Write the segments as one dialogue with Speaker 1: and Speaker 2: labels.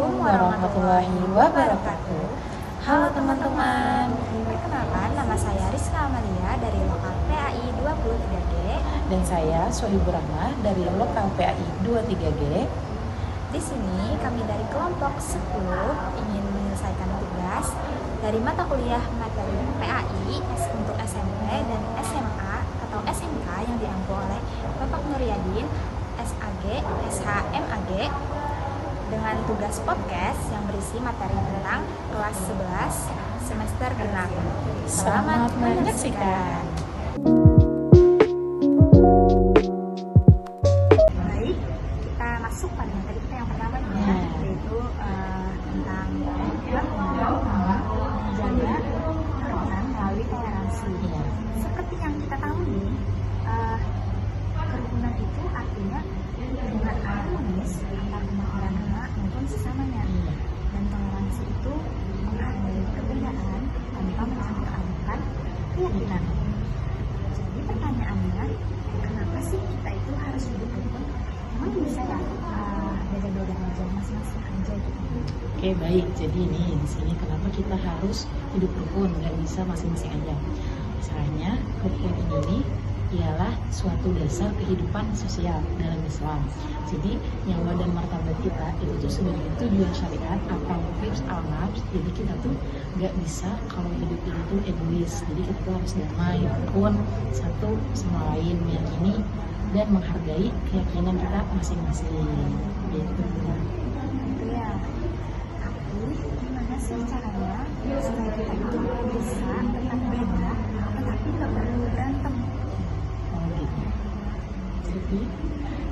Speaker 1: Assalamualaikum warahmatullahi wabarakatuh. Halo teman-teman.
Speaker 2: Perkenalkan, nama saya Rizka Amalia dari Lokal PAI 23G.
Speaker 1: Dan saya Sohibur Rahmah dari Lokal PAI 23G.
Speaker 2: Di sini kami dari kelompok 10 ingin menyelesaikan tugas dari mata kuliah materi PAI untuk SMP dan SMA atau SMK yang diampu oleh Bapak Nuryadin, SAG, SHMAG, dengan tugas podcast yang berisi materi tentang kelas 11 semester genap.
Speaker 1: Selamat menyaksikan.
Speaker 2: Baik, kita masuk pada materi kita yang pertama nih ya, yaitu tentang menjaga kerukunan melalui toleransi. Seperti yang kita tahu nih, kerukunan itu artinya hubungan harmonis antar umat beragama maupun sesamanya. Dan toleransi itu menghargai perbedaan tanpa mencampur-adukan keyakinan. Jadi pertanyaannya, kenapa sih kita itu harus hidup rukun? Emang bisa ya beda-beda aja, masing-masing aja gitu?
Speaker 1: Oke, baik. Jadi ini di sini kenapa kita harus hidup rukun, nggak bisa masing-masing aja. Misalnya rukun ini ialah suatu dasar kehidupan sosial dalam Islam. Jadi nyawa dan martabat kita itu tuh sebagai tujuan syariat atau tips al-nafs. Jadi kita tuh nggak bisa kalau hidup ini tuh egois. Jadi kita tuh harus damai, rukun satu sama lain, meyakini dan menghargai keyakinan kita masing-masing. Gitu.
Speaker 2: Itu ya. Tapi gimana sih caranya supaya kita itu bisa tetap beda, tetapi nggak perlu berantem?
Speaker 1: Gitu. Jadi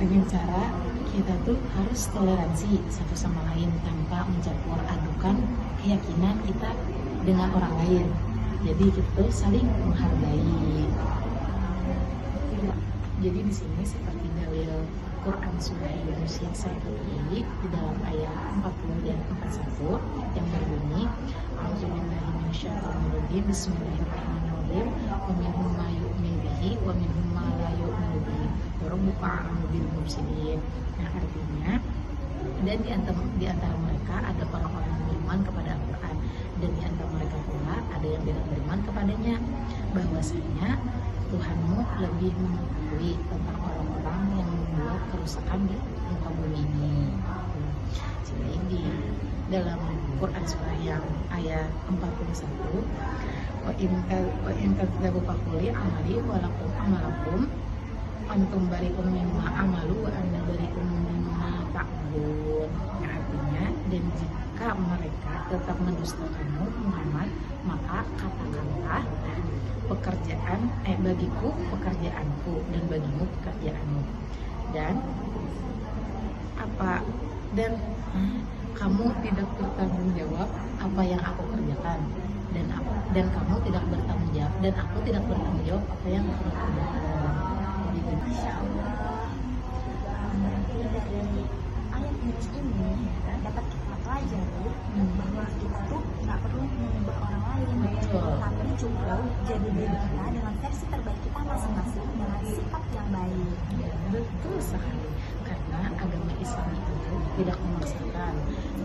Speaker 1: dengan cara kita tuh harus toleransi satu sama lain tanpa mencampur adukan keyakinan kita dengan orang lain. Jadi kita tuh saling menghargai. Jadi di sini seperti dalil Quran surah Yunus yang saya pilih di dalam ayat 40 dan 41 yang berbunyi A'udzubillahi minasyaitonirrajim Bismillahirrahmanirrahim wa minhum ma yu'minu bihi wa minhum ma la yu'minu bihi wa rabbuka a'lamu bil mufsidin. Nah, artinya dan di antara mereka ada orang-orang yang beriman kepada Al-Quran dan di antara mereka pula ada yang tidak beriman kepadanya, bahwasanya Tuhanmu lebih mengetahui tentang orang-orang yang membuat kerusakan di muka bumi ini. Jadi di dalam Quran surah yang ayat 41 wa in kadzabu faquli amali walakum amalakum antum bari'um mimma amalu wa anna bari'um mimma ta'malun. Artinya, dan jika mereka tetap mendustakanmu Muhammad, maka katakanlah bagiku pekerjaanku dan bagimu pekerjaanmu, dan kamu tidak bertanggung jawab apa yang aku kerjakan, dan kamu tidak bertanggung jawab dan aku tidak bertanggung jawab apa yang aku kerjakan.
Speaker 2: Masya Allah. Berarti dari ayat Yunus ini dapat kita pelajari bahwa kita tuh nggak perlu mengubah orang lain, tapi cukup jadi diri kita dengan versi terbaik kita masing-masing dengan sifat yang baik.
Speaker 1: Ya, betul sekali. Karena agama Islam itu tidak memaksakan.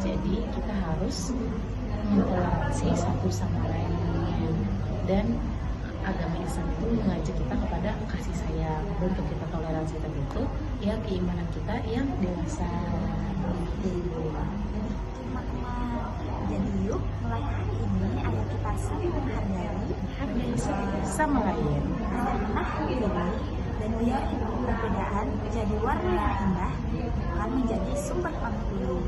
Speaker 1: Jadi kita harus mentoleransi satu sama lain, dan agama Islam itu mengajak kita kepada kasih sayang. Untuk kita toleransi tadi itu ya keimanan kita yang dewasa.
Speaker 2: Jadi yuk, mulai hari ini ayo kita saling menghargai
Speaker 1: Sama lain.
Speaker 2: diri dan biar perbedaan menjadi warna yang indah akan menjadi sumber konflik.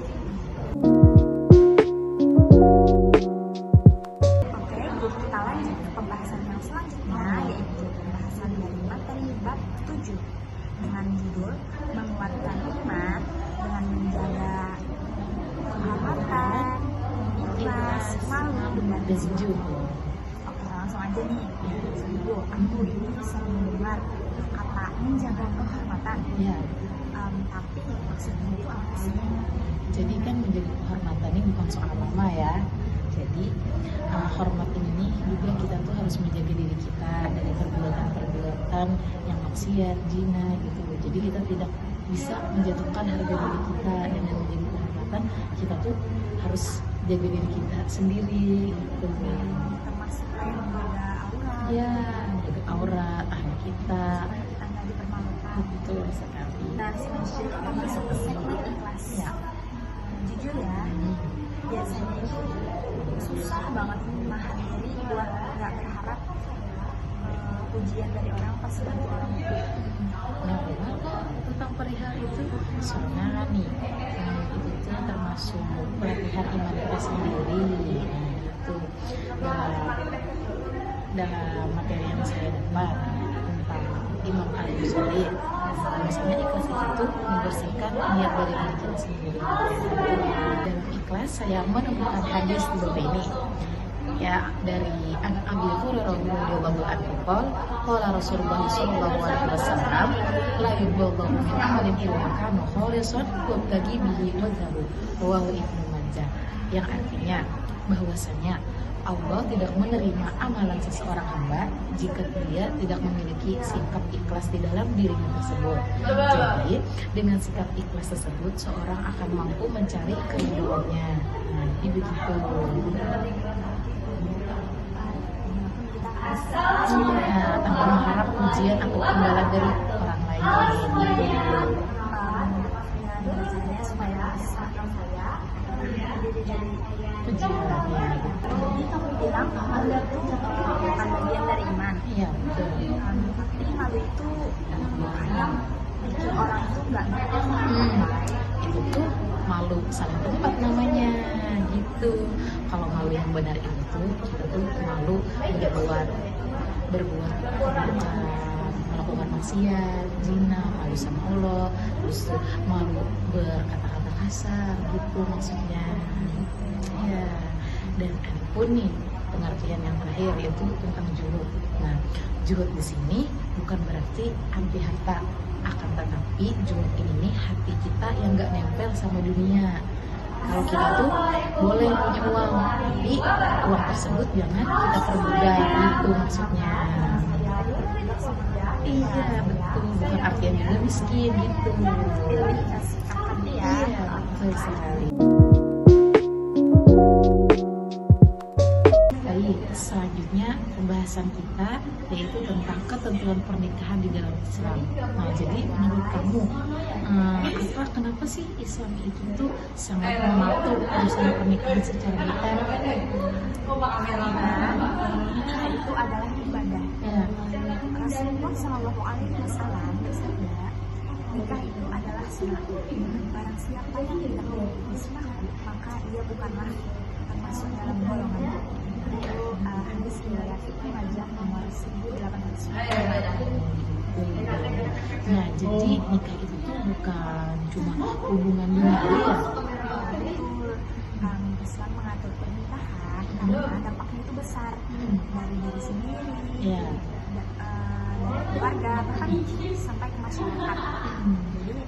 Speaker 2: Oke, kita lanjut ke pembahasan yang selanjutnya, yaitu pembahasan dari materi bab 7 dengan judul menguatkan iman dengan menjaga kehormatan, ikhlas, malu, dan
Speaker 1: jujur.
Speaker 2: Oke, langsung aja nih. Ibu, aku ini sering mendengar kata menjaga kehormatan.
Speaker 1: Ya.
Speaker 2: Tapi maksudnya itu apa sih?
Speaker 1: Jadi kan menjaga kehormatan ini bukan soal nama ya. Jadi hormat ini juga kita tuh harus menjaga diri kita dari perbuatan-perbuatan yang maksiat, zina gitu. Jadi kita tidak bisa menjatuhkan harga diri kita dengan menjaga kehormatan kesehatan, kita tuh harus jaga diri kita sendiri gitu.
Speaker 2: Termasuk kayak menjaga aura.
Speaker 1: Ya, jaga aura, tahan kita.
Speaker 2: Supaya kita nggak dipermalukan.
Speaker 1: Betul sekali.
Speaker 2: Nah, selanjutnya kita masuk ke segmen ikhlas.
Speaker 1: Ya.
Speaker 2: Jujur ya, biasanya itu susah banget menahan diri buat nggak berharap pujian dari orang pas bantu orang itu.
Speaker 1: Nah, benar kok tentang perihal itu. Soalnya nih, itu tuh termasuk pelatihan iman kita sendiri. Nah, itu dalam materi yang saya dapat tentang Imam Al-Ghazali. Misalnya ikhlas itu membersihkan niat dari diri kita sendiri. Dalam ikhlas saya menemukan hadis di bawah ini. Ya, dari Abi Hurairah radhiyallahu anhu qala Rasulullah sallallahu alaihi wasallam la yuqbalu min amalin illa kana khalisan wa tagi bihi wajhahu rawahu Ibnu Majah, yang artinya bahwasanya Allah tidak menerima amalan seseorang hamba jika dia tidak memiliki sikap ikhlas di dalam dirinya tersebut. Jadi, dengan sikap ikhlas tersebut, seorang akan mampu mencari keridhoannya. Nah, jadi begitu. Tanpa mengharap pujian atau imbalan dari orang lain.
Speaker 2: Bacanya supaya saya
Speaker 1: Pujiannya.
Speaker 2: jadi kamu bilang malu itu bukan bagian dari iman.
Speaker 1: Iya, betul.
Speaker 2: Tapi malu itu kadang bikin orang itu nggak
Speaker 1: Itu tuh malu salah tempat namanya gitu. Kalau malu yang benar itu tuh kita tuh malu berbuat melakukan maksiat, zina, malu sama Allah, terus malu berkata-kata kasar gitu maksudnya. Ya, dan ada pun nih pengertian yang terakhir yaitu tentang juhud. Nah, juhud di sini bukan berarti anti harta, akan tetapi juhud ini hati kita yang nggak nempel sama dunia. Kalau kita tuh boleh punya uang, tapi uang tersebut jangan kita perbudak gitu maksudnya. Iya betul, bukan artinya juga miskin gitu. Iya betul sekali. Baik, selanjutnya pembahasan kita yaitu tentang ketentuan pernikahan di dalam Islam. Nah, jadi menurut kamu kenapa sih Islam itu tuh sangat mengatur urusan pernikahan secara detail?
Speaker 2: Nikah itu adalah ibadah.
Speaker 1: Ya.
Speaker 2: Rasulullah Shallallahu Alaihi Wasallam bersabda, nikah itu adalah sunnah. Barang siapa yang tidak memiliki sunnah, maka ia bukanlah termasuk dalam golongan. Hadis riwayat Ibnu Majah nomor 1800.
Speaker 1: Nah, jadi nikah itu tuh bukan cuma hubungan duniawi ya.
Speaker 2: Islam mengatur pernikahan karena dampaknya itu besar dari diri sendiri,
Speaker 1: Ya.
Speaker 2: dari keluarga, bahkan sampai ke masyarakat. Jadi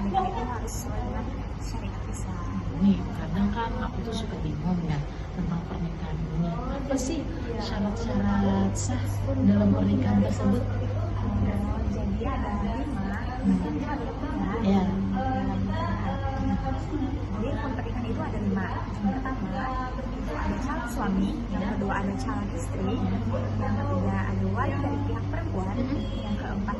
Speaker 2: nikah itu harus sesuai dengan syariat Islam.
Speaker 1: Nih, kadang kan aku tuh suka bingung ya tentang pernikahan ini. Apa sih syarat-syarat sah dalam pernikahan tersebut?
Speaker 2: Jadi ada 5
Speaker 1: Ya.
Speaker 2: dalam pernikahan. Jadi pernikahan itu ada 5. Yang pertama itu ada calon suami, yang kedua ada calon istri, yang ketiga ada wali dari pihak perempuan, yang keempat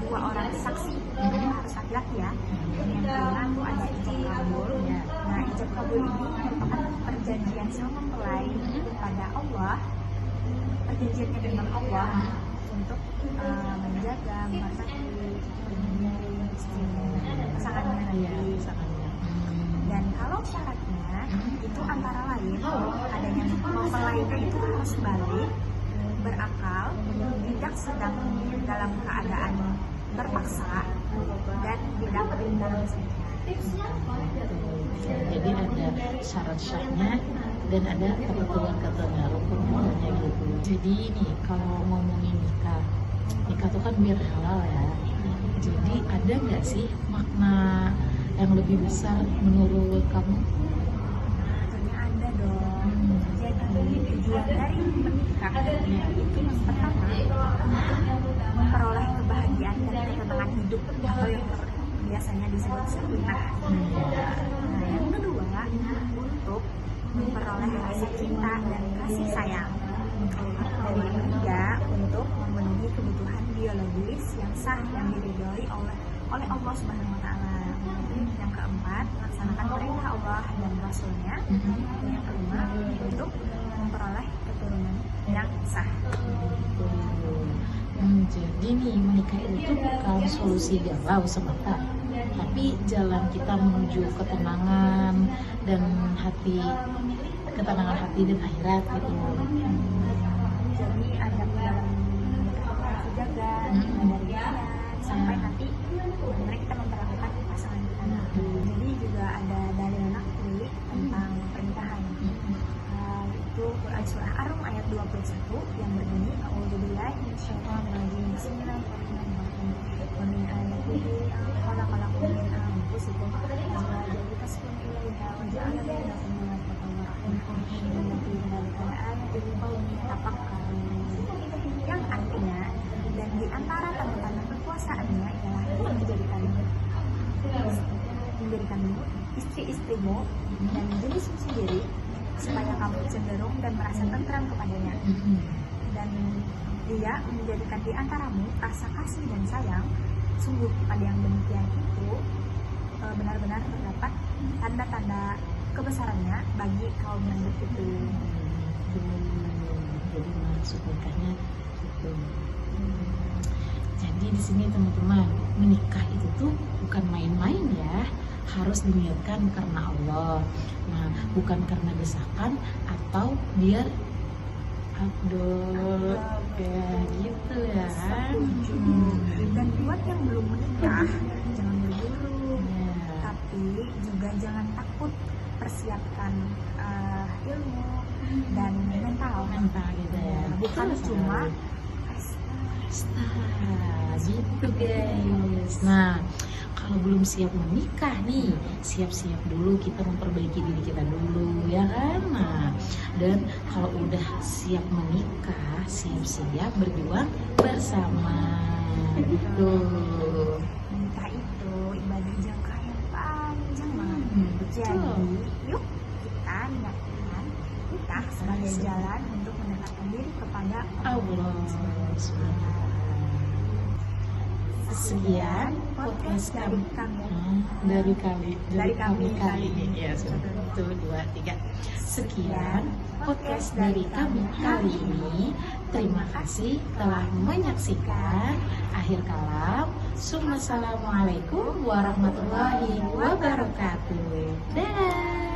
Speaker 2: 2 orang saksi, harus laki-laki ya. Dan yang kelima itu ada ijab kabul. Nah, ijab kabul ini merupakan perjanjian sang mempelai kepada Allah, perjanjiannya dengan Allah untuk menjaga, menghormati, melindungi pasangannya nanti. Dan kalau syaratnya itu antara lain adanya mempelainya itu harus balik, berakal, tidak sedang dalam keadaan terpaksa, dan tidak dalam zina.
Speaker 1: Jadi ada syarat syahnya dan ada ketentuan-ketentuannya, rukun-rukunnya gitu. Jadi nih kalau ngomongin nikah tuh kan biar halal ya. Jadi ada nggak sih makna yang lebih besar menurut kamu?
Speaker 2: Tentunya ada dong. Jadi tujuan dari menikah itu yang pertama untuk memperoleh kebahagiaan dan ketenangan hidup atau yang biasanya disebut sakinah. Nah, yang kedua untuk memperoleh rasa cinta dan kasih sayang. Dan yang ketiga untuk memenuhi kebutuhan biologis yang sah yang diridhoi oleh Allah Subhanahu wa Ta'ala. Yang keempat, melaksanakan perintah Allah dan Rasulnya. Dan yang kelima, untuk memperoleh keturunan yang sah.
Speaker 1: Jadi nih menikah itu bukan solusi galau semata, tapi jalan kita menuju ketenangan dan ketenangan hati dan akhirat gitu.
Speaker 2: Jadi ada dalam menikah harus dijaga dari pikiran sampai nanti benar kita memperlakukan pasangan kita nanti. Jadi juga ada dalil nakli tentang pernikahan. Itu Quran surah Ar-Rum ayat 21 yang berbunyi A'udzubillahi minasyaitonirrajim. Bismillahirrahmanirrahim. Wa min ayatihi khalaqalakum min anfusikum azwajan litaskunu ilaiha wa ja'ala bainakum mawaddatan wa rahmah. Inna fi dzalika laayatin liqaumin yatafakkarun. Yang artinya, dan di antara tanda-tanda kekuasaannya ialah Dia menjadikanmu istri-istrimu dan jenismu sendiri supaya kamu cenderung dan merasa tentram kepadanya. Dan Dia menjadikan di antaramu rasa kasih dan sayang. Sungguh pada yang demikian itu benar-benar terdapat tanda-tanda kebesarannya bagi kaum yang berpikir.
Speaker 1: Jadi maksud nikahnya itu. Jadi di sini teman-teman, menikah itu tuh bukan main-main ya, harus diniatkan karena Allah. Nah, bukan karena desakan atau biar Abdul ya gitu ya.
Speaker 2: Dan buat yang belum menikah, jangan berburu, tapi juga jangan takut persiapkan ilmu dan mental
Speaker 1: gitu ya.
Speaker 2: Bukan cuma
Speaker 1: gitu guys. Nah, kalau belum siap menikah nih, siap-siap dulu, kita memperbaiki diri kita dulu ya kan. Nah, dan kalau udah siap menikah, siap-siap berjuang bersama gitu.
Speaker 2: Menikah itu ibadah jangka yang panjang banget. Jadi yuk kita niatkan nikah sebagai jalan untuk mendekatkan diri kepada
Speaker 1: Allah. Sekian podcast kami dari kami kali ini ya. 1, 2, 3. Sekian podcast dari kami kali ini. Terima kasih telah menyaksikan. Akhir kalam, assalamualaikum warahmatullahi wabarakatuh. Dadah.